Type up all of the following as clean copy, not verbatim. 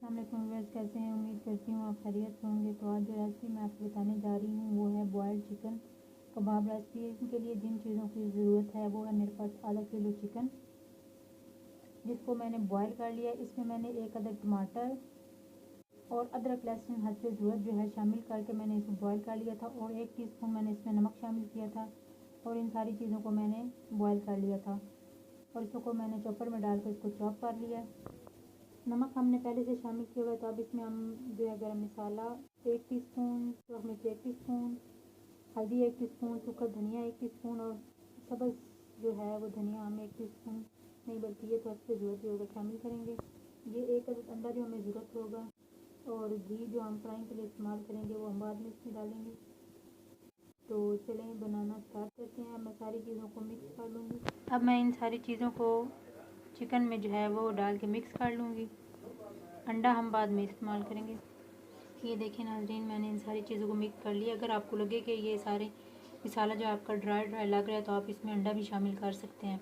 Viewers, कैसे हैं? उम्मीद करती हूँ आप खैरियत से होंगे। तो आज जो रेसिपी मैं आपको बताने जा रही हूँ वो है बॉयल्ड चिकन कबाब रेसिपी। इनके लिए जिन चीज़ों की ज़रूरत है वो है मेरे पास आधा किलो चिकन, जिसको मैंने बॉयल कर लिया। इसमें मैंने एक अदर टमाटर और अदरक लहसुन हस्बे ज़रूरत जो है शामिल करके मैंने इसको बॉयल कर लिया था, और 1 टीस्पून मैंने इसमें नमक शामिल किया था, और इन सारी चीज़ों को मैंने बॉयल कर लिया था और इसको मैंने चॉपर में डाल कर इसको चॉप कर लिया। नमक हमने पहले से शामिल किया हुआ है, तो अब इसमें हम जो है गरम मसाला 1 टीस्पून, सूखा मिर्च 1 टीस्पून, हल्दी 1 टीस्पून, सूखा धनिया 1 टीस्पून और सब्ज़ जो है वो धनिया हम 1 टीस्पून नहीं बल्कि ये तो अच्छी ज़रूरत भी होगा शामिल करेंगे। ये एक अंडा जो हमें ज़रूरत होगा, और घी जो हम फ्राइंग के लिए इस्तेमाल करेंगे वो हम बाद में इसमें डालेंगे। तो चलें बनाना स्टार्ट करते हैं। अब मैं सारी चीज़ों को मिक्स कर लूँगी। अब मैं इन सारी चीज़ों को चिकन में जो है वो डाल के मिक्स कर लूँगी। अंडा हम बाद में इस्तेमाल करेंगे। ये देखें नाज़रीन, मैंने इन सारी चीज़ों को मिक्स कर लिया। अगर आपको लगे कि ये सारे मसाला जो आपका ड्राई लग रहा है तो आप इसमें अंडा भी शामिल कर सकते हैं।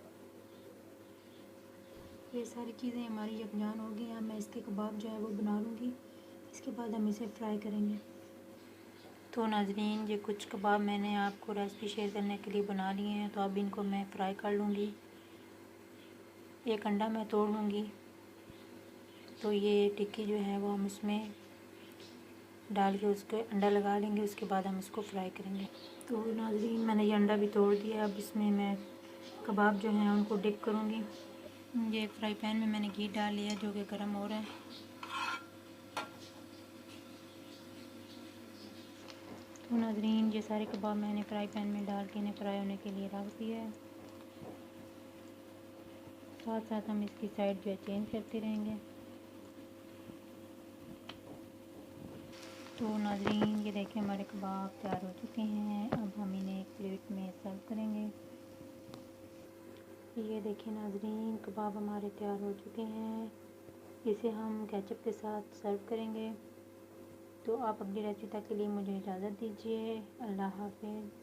ये सारी चीज़ें हमारी यकजान हो गई। अब मैं इसके कबाब जो है वो बना लूँगी, इसके बाद हम इसे फ्राई करेंगे। तो नाज़रीन, ये कुछ कबाब मैंने आपको रेसिपी शेयर करने के लिए बना लिए हैं, तो अब इनको मैं फ्राई कर लूँगी। एक अंडा मैं तोड़ लूँगी, तो ये टिक्की जो है वो हम इसमें डाल के उसके अंडा लगा लेंगे, उसके बाद हम इसको फ्राई करेंगे। तो नाज़रीन, मैंने ये अंडा भी तोड़ दिया। अब इसमें मैं कबाब जो हैं उनको डिप करूँगी। ये एक फ्राई पैन में मैंने घी डाल लिया जो कि गर्म हो रहा है। तो नाज़रीन, ये सारे कबाब मैंने फ्राई पैन में डाल के इन्हें फ्राई होने के लिए रख दिया है। साथ साथ हम इसकी साइड जो है चेंज करते रहेंगे। तो नाज़रीन, ये देखें हमारे कबाब तैयार हो चुके हैं। अब हम इन्हें एक प्लेट में सर्व करेंगे। ये देखें नाज़रीन, कबाब हमारे तैयार हो चुके हैं। इसे हम केचप के साथ सर्व करेंगे। तो आप अगली रेसिपी तक के लिए मुझे इजाज़त दीजिए। अल्लाह हाफ़िज़।